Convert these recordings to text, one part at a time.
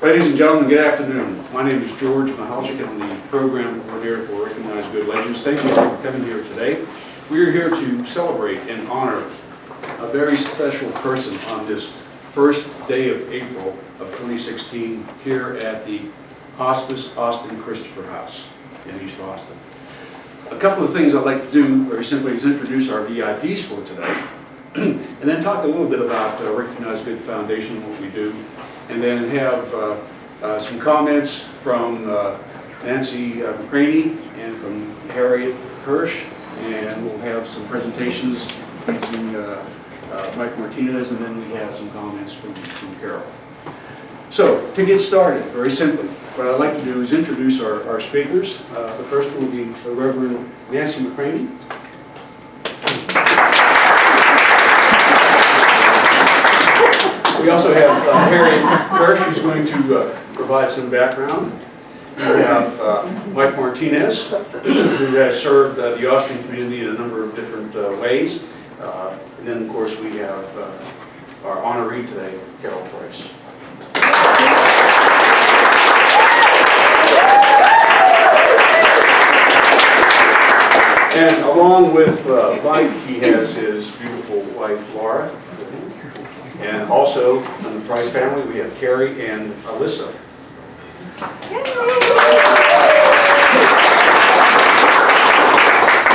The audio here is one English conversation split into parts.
Ladies and gentlemen, good afternoon. My name is George Mahalchik. I'm the program coordinator for Recognized Good Legends. Thank you all for coming here today. We are here to celebrate and honor a very special person on this first day of April of 2016 here at the Hospice Austin Christopher House in East Austin. A couple of things I'd like to do very simply is introduce our VIPs for today and then talk a little bit about Recognized Good Foundation and what we do, and then have some comments from Nancy McCraney and from Harriet Hirsch, and we'll have some presentations using Mike Martinez, and then we have some comments from Carole. So, to get started, very simply, what I'd like to do is introduce our speakers. The first will be the Reverend Nancy McCraney. We also have Harriet Hirsch, who's going to provide some background. We have Mike Martinez, who has served the Austrian community in a number of different ways. And then, of course, we have our honoree today, Carole Price. And along with Mike, he has his beautiful wife, Laura. And also, in the Price family, we have Carrie and Alyssa.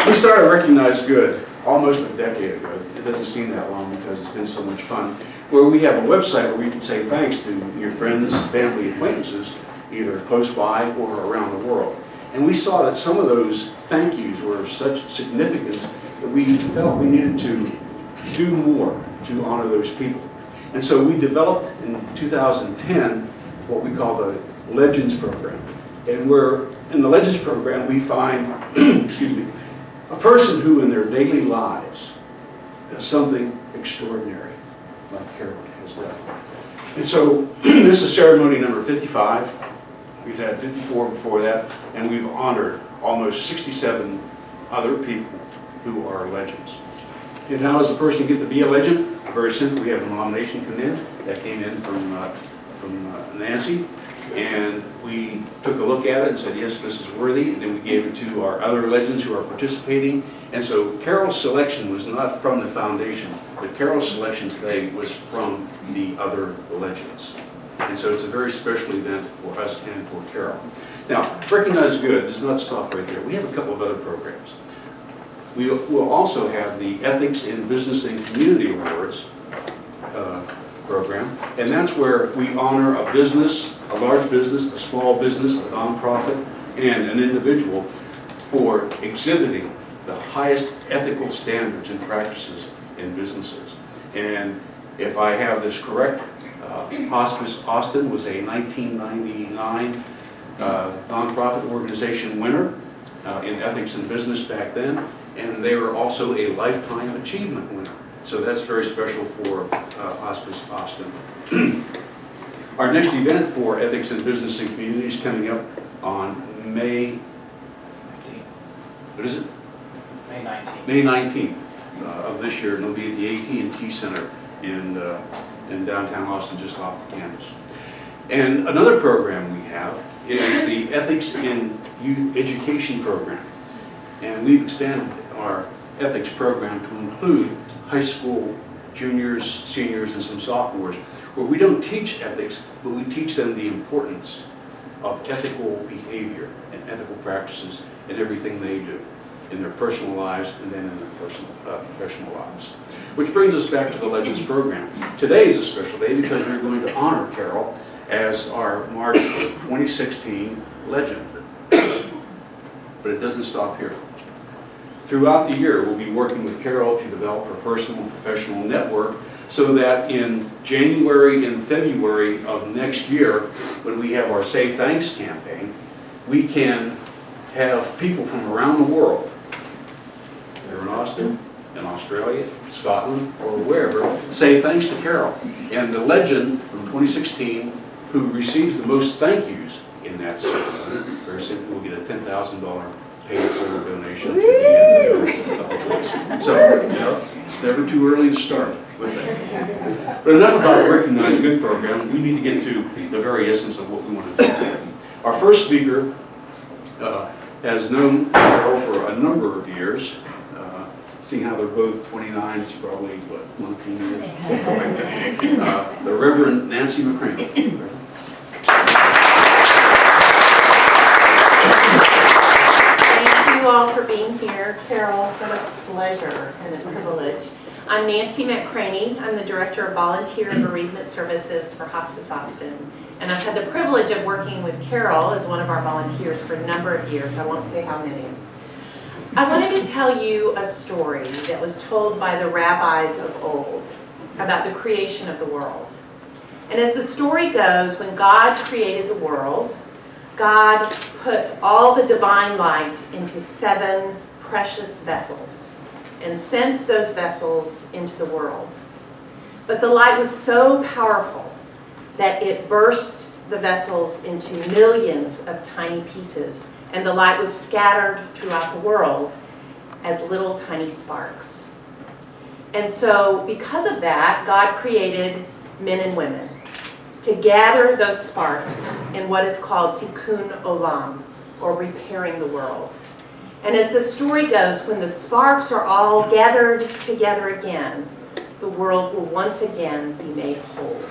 We started Recognized Good almost a decade ago. It doesn't seem that long because it's been so much fun. Where we have a website where you can say thanks to your friends, family, acquaintances, either close by or around the world. And we saw that some of those thank yous were of such significance that we felt we needed to do more to honor those people. And so we developed in 2010 what we call the Legends Program. And in the Legends Program we find, excuse me, a person who in their daily lives does something extraordinary, like Carole has done. And so this is ceremony number 55. We've had 54 before that, and we've honored almost 67 other people who are legends. And how does a person get to be a legend? Very simple. We have a nomination come in that came in from Nancy, and we took a look at it and said, yes, this is worthy, and then we gave it to our other legends who are participating. And so Carole's selection was not from the foundation, but Carole's selection today was from the other legends. And so it's a very special event for us and for Carole. Now, Recognized Good does not stop right there. We have a couple of other programs. We will also have the Ethics in Business and Community Awards program, and that's where we honor a business, a large business, a small business, a nonprofit, and an individual for exhibiting the highest ethical standards and practices in businesses. And if I have this correct, Hospice Austin was a 1999 nonprofit organization winner in ethics in business back then, and they were also a lifetime achievement winner. So that's very special for Hospice Austin. Our next event for ethics in business and community is coming up on May, what is it? May 19th. May 19th of this year, and it'll be at the AT&T Center in downtown Austin, just off the campus. And another program we have is the Ethics in Youth Education program. And we've expanded our ethics program to include high school juniors, seniors, and some sophomores, where we don't teach ethics, but we teach them the importance of ethical behavior and ethical practices in everything they do, in their personal lives and then in their professional lives. Which brings us back to the Legends program. Today is a special day because we're going to honor Carole as our March 2016 legend. But it doesn't stop here. Throughout the year, we'll be working with Carole to develop her personal and professional network so that in January and February of next year, when we have our Say Thanks campaign, we can have people from around the world, here in Austin, in Australia, Scotland, or wherever, say thanks to Carole. And the legend from 2016 who receives the most thank yous in that ceremony, very simply, will get a $10,000 paid forward donation to the end of the choice. So, you know, it's never too early to start. with that. But enough about the Recognize Good program. We need to get to the very essence of what we want to do today. Our first speaker has known Carole for a number of years. Seeing how they're both 29, it's probably, what, 19 years? Something like that. The Reverend Nancy McCraney. Thank you all for being here. Carole, what a pleasure and a privilege. I'm Nancy McCraney. I'm the Director of Volunteer and Bereavement Services for Hospice Austin. And I've had the privilege of working with Carole as one of our volunteers for a number of years. I won't say how many. I wanted to tell you a story that was told by the rabbis of old about the creation of the world. And as the story goes, when God created the world, God put all the divine light into 7 precious vessels and sent those vessels into the world. But the light was so powerful that it burst the vessels into millions of tiny pieces, and the light was scattered throughout the world as little tiny sparks. And so because of that, God created men and women to gather those sparks in what is called tikkun olam, or repairing the world. And as the story goes, when the sparks are all gathered together again, the world will once again be made whole.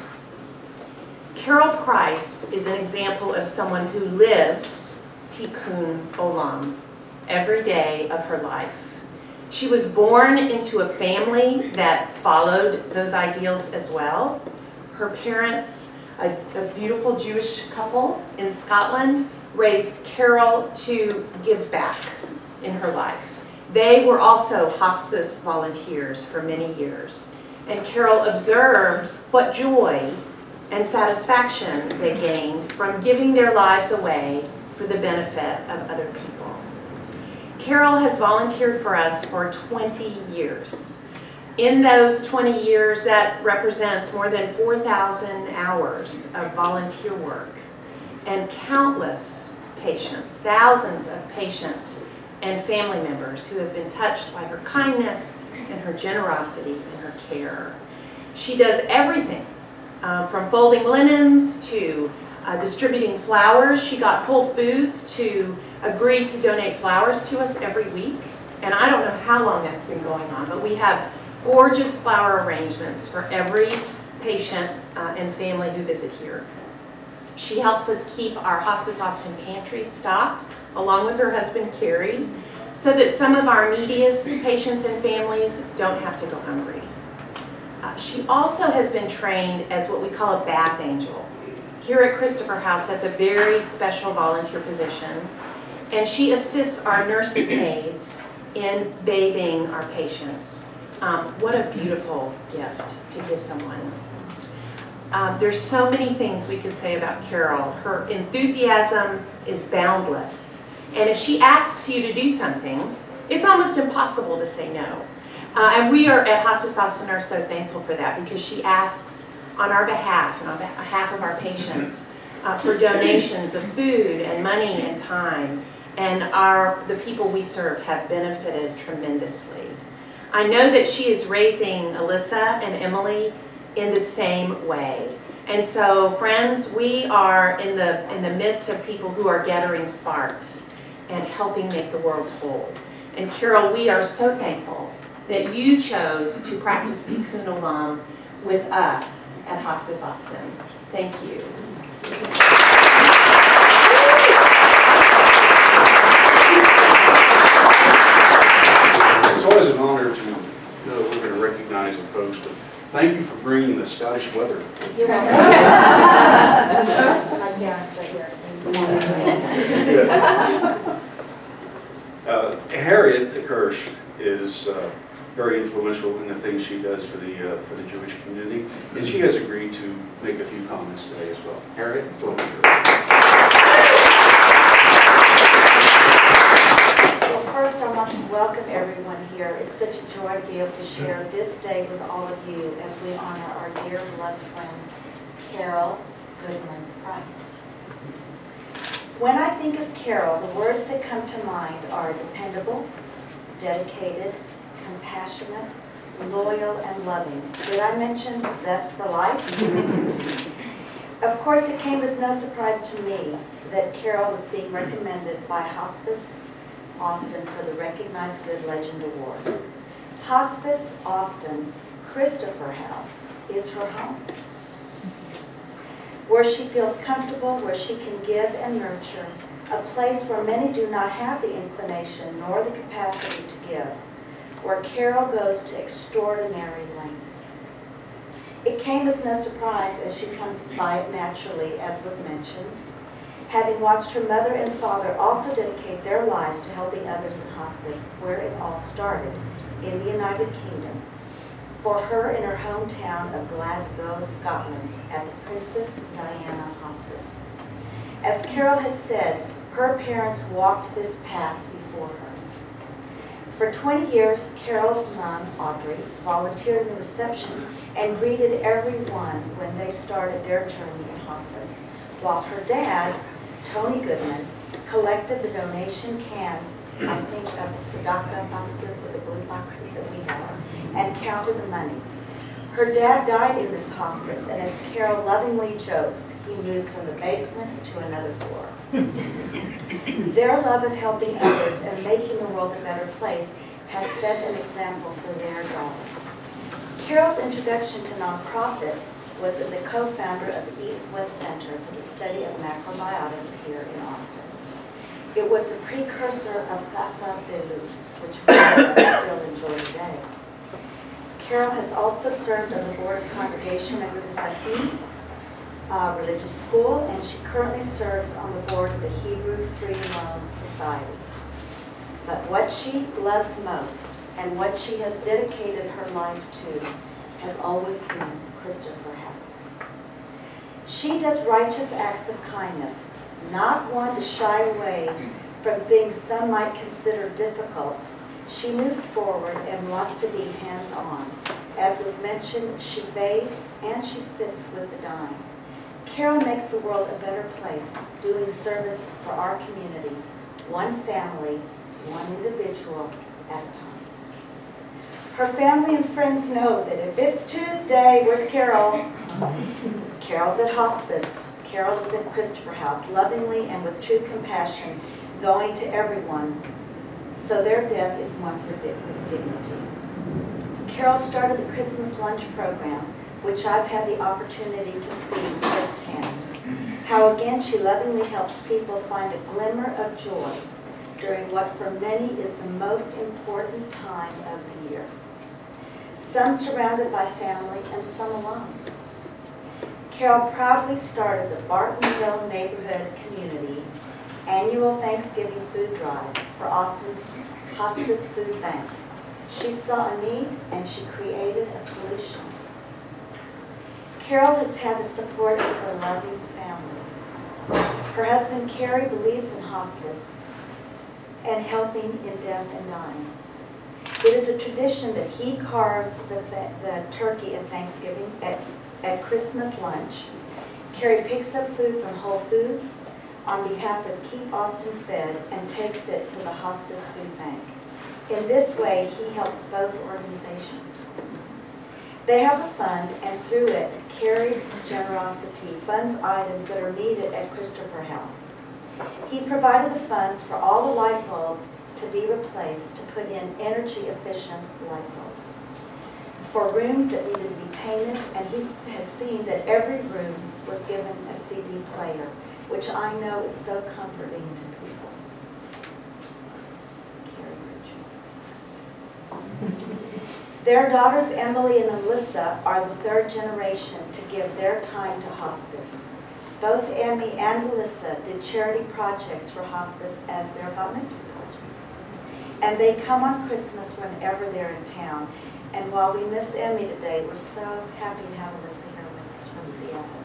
Carole Price is an example of someone who lives tikkun olam every day of her life. She was born into a family that followed those ideals as well. Her parents, a beautiful Jewish couple in Scotland, raised Carole to give back in her life. They were also hospice volunteers for many years. And Carole observed what joy and satisfaction they gained from giving their lives away for the benefit of other people. Carole has volunteered for us for 20 years. In those 20 years, that represents more than 4,000 hours of volunteer work and countless patients, thousands of patients and family members who have been touched by her kindness and her generosity and her care. She does everything from folding linens to distributing flowers. She got Whole Foods to agree to donate flowers to us every week. And I don't know how long that's been going on, but we have gorgeous flower arrangements for every patient and family who visit here. She helps us keep our Hospice Austin pantry stocked, along with her husband Carrie, so that some of our neediest patients and families don't have to go hungry. She also has been trained as what we call a bath angel. Here at Christopher House, that's a very special volunteer position, and she assists our nurses' aides in bathing our patients. What a beautiful gift to give someone. There's so many things we could say about Carole. Her enthusiasm is boundless. And if she asks you to do something, it's almost impossible to say no. And we are at Hospice Austin are so thankful for that, because she asks on our behalf and on behalf of our patients for donations of food and money and time. And the people we serve have benefited tremendously. I know that she is raising Alyssa and Emily in the same way. And so, friends, we are in the midst of people who are gathering sparks and helping make the world whole. And Carole, we are so thankful that you chose to practice tikkun olam with us at Hospice Austin. Thank you. It's always an honor to know that we're going to recognize the folks, but thank you for bringing the Scottish weather. You're welcome. My parents are here. Harriet Kirsch is very influential in the things she does for the Jewish community, and she has agreed to make a few comments today as well. Harriet, go ahead. Well, first I want to welcome everyone here. It's such a joy to be able to share this day with all of you as we honor our dear beloved friend, Carole Price. When I think of Carole, the words that come to mind are dependable, dedicated, compassionate, loyal, and loving. Did I mention zest for life? Of course, it came as no surprise to me that Carole was being recommended by Hospice Austin for the Recognized Good Legend Award. Hospice Austin Christopher House is her home, where she feels comfortable, where she can give and nurture, a place where many do not have the inclination nor the capacity to give, where Carole goes to extraordinary lengths. It came as no surprise as she comes by it naturally, as was mentioned, having watched her mother and father also dedicate their lives to helping others in hospice, where it all started, in the United Kingdom, for her in her hometown of Glasgow, Scotland, at the Princess Diana Hospice. As Carole has said, her parents walked this path before her. For 20 years, Carole's mom, Audrey, volunteered in the reception and greeted everyone when they started their journey in hospice, while her dad, Tony Goodman, collected the donation cans, I think of the Sadaka boxes or the blue boxes that we have, and counted the money. Her dad died in this hospice, and as Carole lovingly jokes, he moved from the basement to another floor. Their love of helping others and making the world a better place has set an example for their daughter. Carole's introduction to nonprofit was as a co-founder of the East-West Center for the Study of Macrobiotics here in Austin. It was a precursor of Casa de Luz, which we still enjoy today. Carole has also served on the board of congregation of the Sahib Religious School, and she currently serves on the board of the Hebrew Free Loan Society. But what she loves most and what she has dedicated her life to has always been Christopher House. She does righteous acts of kindness, not one to shy away from things some might consider difficult. She moves forward and wants to be hands-on. As was mentioned, she bathes and she sits with the dying. Carole makes the world a better place, doing service for our community, one family, one individual at a time. Her family and friends know that if it's Tuesday, where's Carole? Carole's at hospice. Carole is at Christopher House, lovingly and with true compassion, going to everyone, so their death is one with dignity. Carole started the Christmas lunch program, which I've had the opportunity to see firsthand. How again she lovingly helps people find a glimmer of joy during what for many is the most important time of the year. Some surrounded by family and some alone. Carole proudly started the Bartonville Neighborhood Community annual Thanksgiving food drive for Austin's Hospice Food Bank. She saw a need and she created a solution. Carole has had the support of her loving family. Her husband, Kerry, believes in hospice and helping in death and dying. It is a tradition that he carves the turkey at Thanksgiving, at Christmas lunch. Kerry picks up food from Whole Foods on behalf of Keep Austin Fed and takes it to the Hospice Food Bank. In this way, he helps both organizations. They have a fund, and through it, Kerry's generosity funds items that are needed at Christopher House. He provided the funds for all the light bulbs to be replaced to put in energy-efficient light bulbs, for rooms that needed to be painted, and he has seen that every room was given a CD player, which I know is so comforting to people. Their daughters, Emily and Alyssa, are the third generation to give their time to hospice. Both Emmy and Alyssa did charity projects for hospice as their bat mitzvah projects. And they come on Christmas whenever they're in town. And while we miss Emmy today, we're so happy to have Alyssa here with us from Seattle.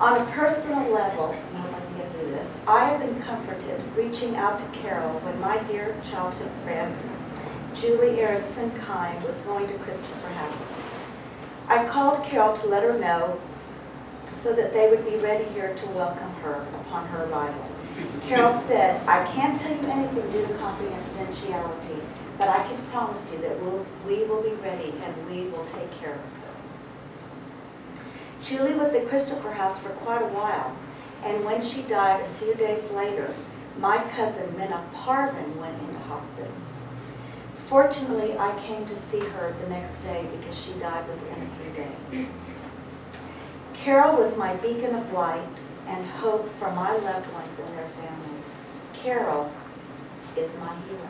On a personal level, and I'd like to get through this, I have been comforted reaching out to Carole when my dear childhood friend, Julie Aronson Kine, was going to Christopher House. I called Carole to let her know so that they would be ready here to welcome her upon her arrival. Carole said, "I can't tell you anything due to confidentiality, but I can promise you that we will be ready and we will take care of her. Julie was at Christopher House for quite a while, and when she died a few days later, my cousin Minna Parvin went into hospice. Fortunately, I came to see her the next day because she died within a few days. Carole was my beacon of light and hope for my loved ones and their families. Carole is my hero.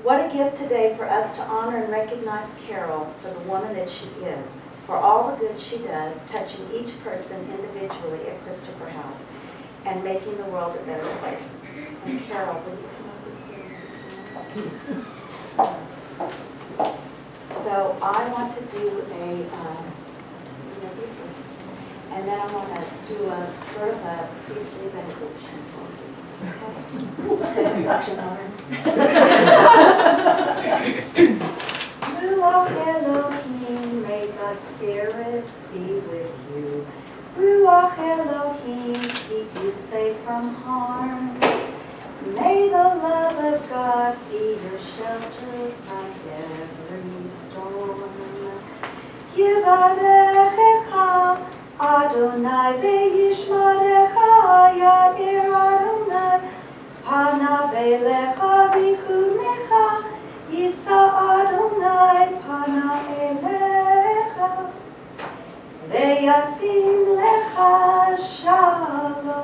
What a gift today for us to honor and recognize Carole for the woman that she is, for all the good she does, touching each person individually at Christopher House and making the world a better place. And Carole, will you come over here? So I want to do and then I want to do a sort of a priestly benediction for you. Okay? Ruach Elohim, may God's Spirit be with you. Ruach Elohim, keep you safe from harm. May the love of God be your shelter from every storm. Yivarechecha Adonai ve'yishmarecha Ya'ir Adonai Panav elecha v'chunecha Yisa Adonai Panav elecha ve'yasim lecha shalom.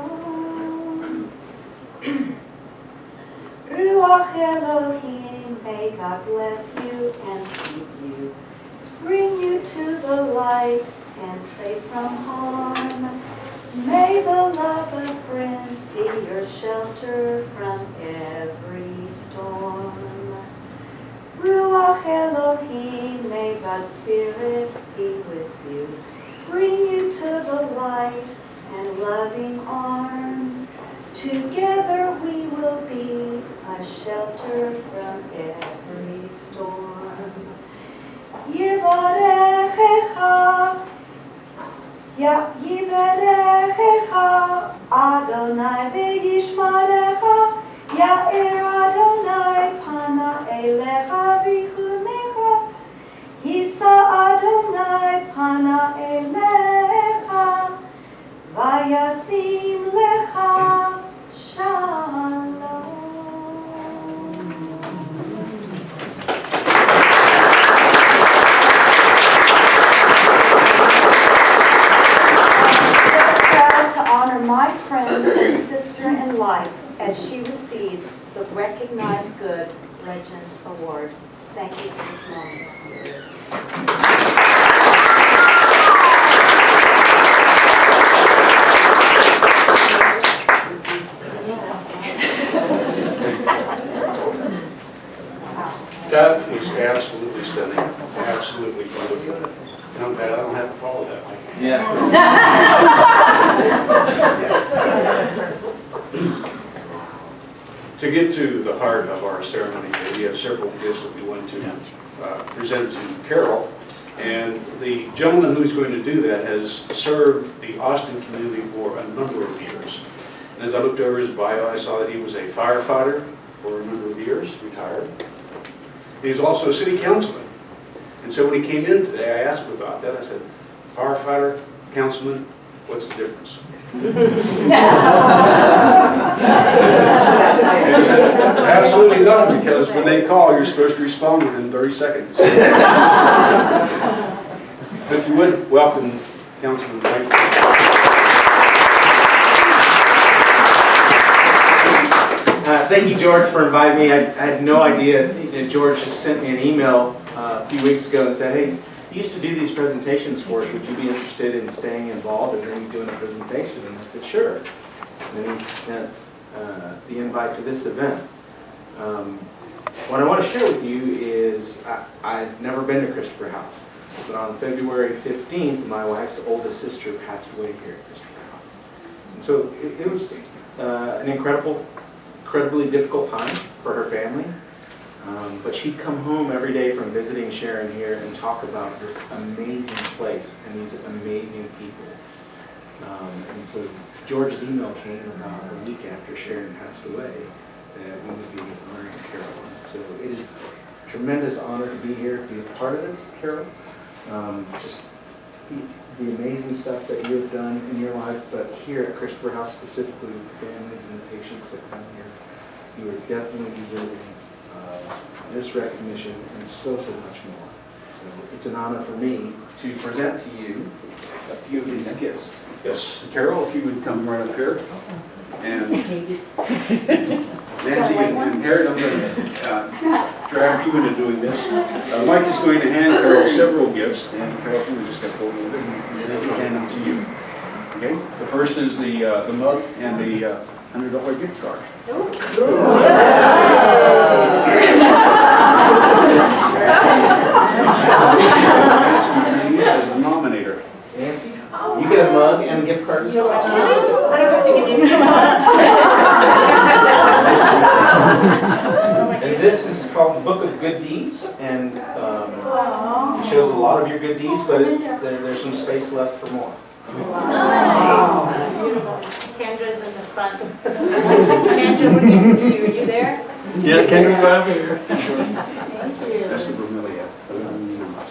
Ruach Elohim, may God bless you and keep you, bring you to the light and safe from harm. May the love of friends be your shelter from every storm. Ruach Elohim, may God's Spirit be with you, bring you to the light and loving arms. Together we will be a shelter from every storm. Yivarechecha, Yivarechecha, Adonai ve'yishmarecha, Ya'ir Adonai pana elecha v'chunecha, Yisa Adonai pana elecha, Vayasim lecha shalom. To honor my friend and sister in life as she receives the Recognized Good Legend Award. Thank you for this moment. That was absolutely stunning, absolutely beautiful. I'm glad I don't have to follow that. Yeah. To get to the heart of our ceremony, we have several gifts that we want to present to Carole. And the gentleman who's going to do that has served the Austin community for a number of years. And as I looked over his bio, I saw that he was a firefighter for a number of years, retired. He was also a city councilman. And so when he came in today, I asked him about that. I said, firefighter, councilman, what's the difference? Absolutely not, because when they call, you're supposed to respond within 30 seconds. If you would, welcome Councilman Price. Thank you, George, for inviting me. I had no idea. George just sent me an email a few weeks ago and said, hey, you used to do these presentations for us. Would you be interested in staying involved and maybe doing a presentation? And I said, sure. And then he sent the invite to this event. What I want to share with you is I've never been to Christopher House, but on February 15th, my wife's oldest sister passed away here at Christopher House. And so it was an incredibly difficult time for her family. But she'd come home every day from visiting Sharon here and talk about this amazing place and these amazing people. And so George's email came about a week after Sharon passed away. that we would be honoring Carole. So it is a tremendous honor to be here, to be a part of this, Carole. Just the amazing stuff that you have done in your life, but here at Christopher House specifically with the families and the patients that come here, you are definitely deserving this recognition and so much more. So it's an honor for me to present to you a few of these gifts. Yes, Carole, if you would come right up here. And Nancy and Harriet, I'm going to drag you into doing this. Mike is going to hand Carole several gifts, and Carole, if you would just step forward with it, and then he'll hand them to you. Okay? The first is the mug and the $100 gift card. Nancy as the nominator. Nancy, you get a mug and a gift card as well. I don't have to give you And this is called the Book of Good Deeds, and it shows a lot of your good deeds, but there's some space left for more. Nice. Beautiful. Kendra's in the front. Kendra, we're getting to you. Are you there? Yeah, Kendra's right here. Thank you. That's the bromeliad.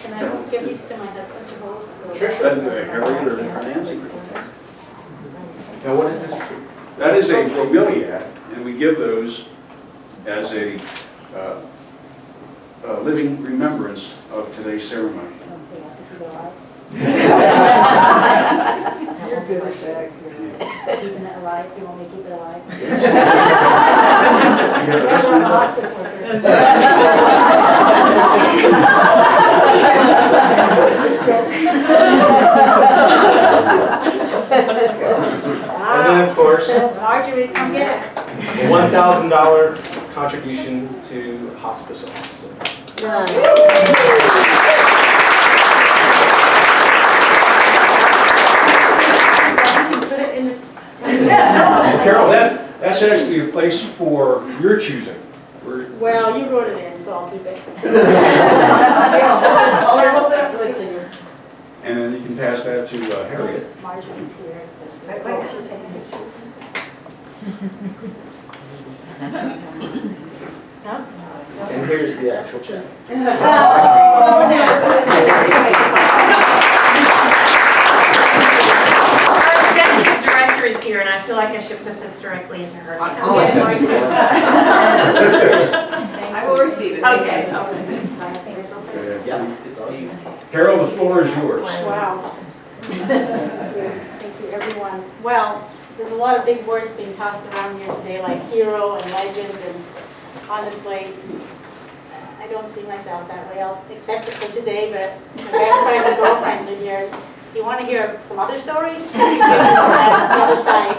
Can I give these to my husband to hold? Sure. Harriet or Nancy. Now, what is this? That is a bromeliad, and we give those as a living remembrance of today's ceremony. You're good with that. Keeping it alive. You want me to keep it alive? That's what hospice workers. And then, of course, Marjorie, come get it. a $1,000 contribution to Hospice Austin. Put it in the. And Carole, that's actually a place for your choosing. Well, you wrote it in, so I'll keep it. And then you can pass that to Harriet. Marjorie's here. She's taking a picture. And here's the actual check. Our executive director is here, and I feel like I should put this directly into her. I will receive it. Okay. It's all you. Carole, the floor is yours. Wow. Thank you, everyone. Well, there's a lot of big words being tossed around here today, like hero and legend, and honestly, I don't see myself that way. I'll accept it for today, but my best friend and girlfriends are here. If you want to hear some other stories, that's the other side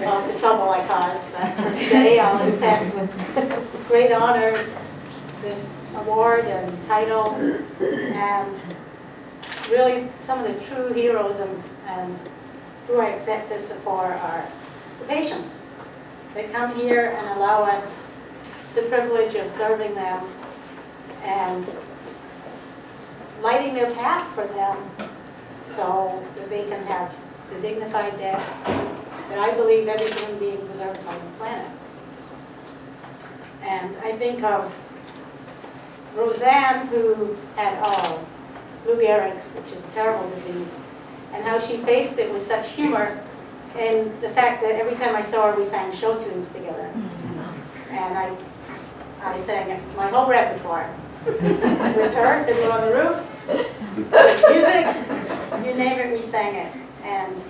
of the trouble I caused. But for today, I'll accept with great honor this award and title, and really some of the true heroes and who I accept this for are the patients. They come here and allow us the privilege of serving them and lighting their path for them so that they can have the dignified death that I believe every human being deserves on this planet. And I think of Roseanne, who had Lou Gehrig's, which is a terrible disease, and how she faced it with such humor, and the fact that every time I saw her, we sang show tunes together. And I sang my whole repertoire with her, Fiddler on the Roof, music, you name it, we sang it. And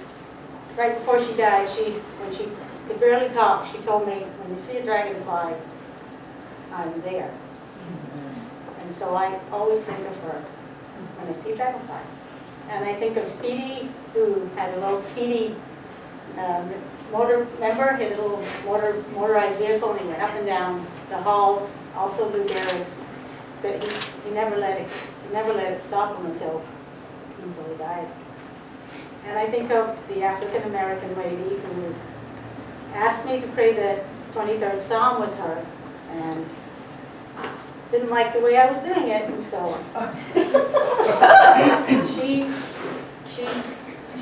right before she died, when she could barely talk, she told me, when you see a dragonfly, I'm there. And so I always think of her when I see a dragonfly. And I think of Speedy, who had a little Speedy motor, remember? He had a little motorized vehicle, and he went up and down the halls, also Lou Gehrig's, but he never let it stop him until he died. And I think of the African American lady who asked me to pray the 23rd Psalm with her, and didn't like the way I was doing it, and so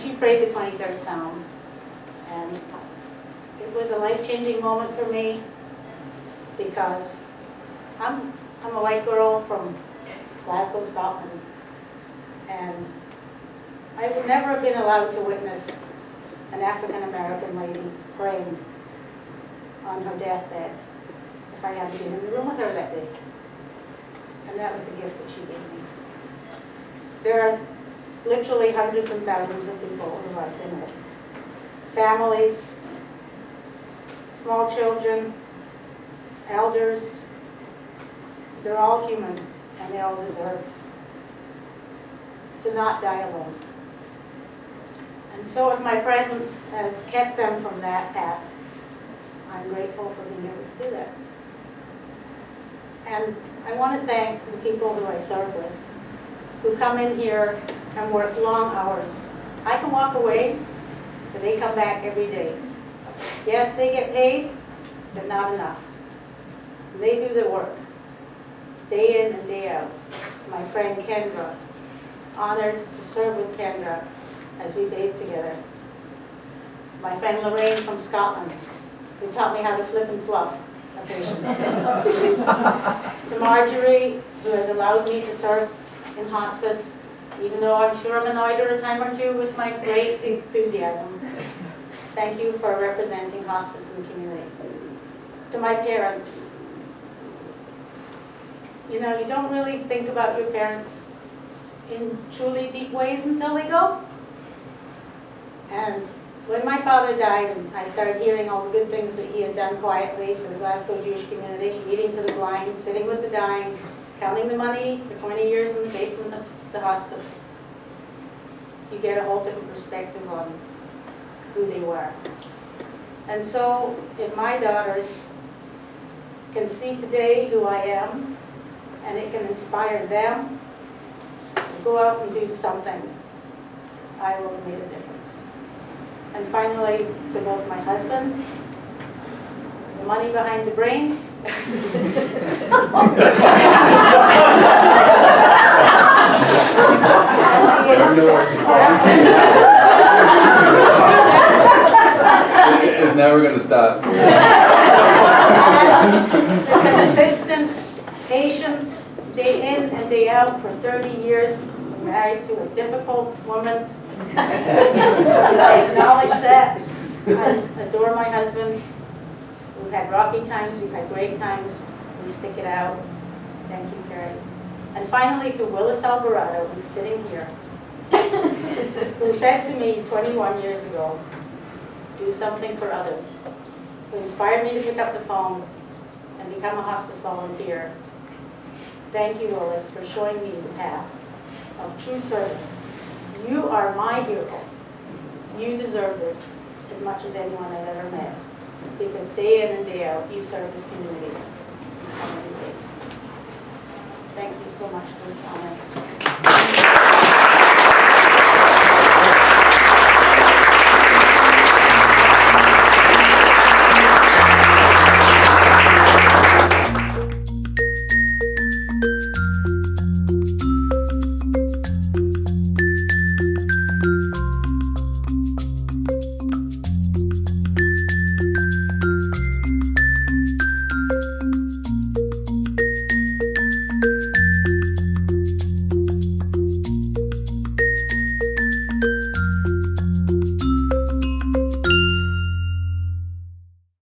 she prayed the 23rd Psalm, and it was a life-changing moment for me. because I'm a white girl from Glasgow, Scotland, and I would never have been allowed to witness an African-American lady praying on her deathbed if I hadn't been in the room with her that day. And that was the gift that she gave me. There are literally hundreds and thousands of people who I've been with. Families, small children, elders, they're all human and they all deserve to not die alone. And so if my presence has kept them from that path, I'm grateful for being able to do that. And I want to thank the people who I serve with, who come in here and work long hours. I can walk away, but they come back every day. Yes, they get paid, but not enough. They do the work, day in and day out. My friend Kendra, honored to serve with Kendra as we bathe together. My friend Lorraine from Scotland, who taught me how to flip and fluff a patient. To Marjorie, who has allowed me to serve in hospice, even though I'm sure I'm annoyed her a time or two with my great enthusiasm. Thank you for representing hospice in the community. To my parents, you know, you don't really think about your parents in truly deep ways until they go. And when my father died and I started hearing all the good things that he had done quietly for the Glasgow Jewish community, eating to the blind, sitting with the dying, counting the money for 20 years in the basement of the hospice, you get a whole different perspective on who they were. And so if my daughters can see today who I am, and it can inspire them to go out and do something, I will have made a difference. And finally, to both my husband, the money behind the brains, It's never going to stop. the consistent patience, day in and day out for 30 years, married to a difficult woman. I acknowledge that. I adore my husband. We've had rocky times, we've had great times. We stick it out. Thank you, Carrie. And finally to Willis Alvarado, who's sitting here, who said to me 21 years ago, do something for others, who inspired me to pick up the phone and become a hospice volunteer. Thank you, Willis, for showing me the path of true service. You are my hero. You deserve this as much as anyone I've ever met, because day in and day out, you serve this community in so many ways. Thank you so much for this honor.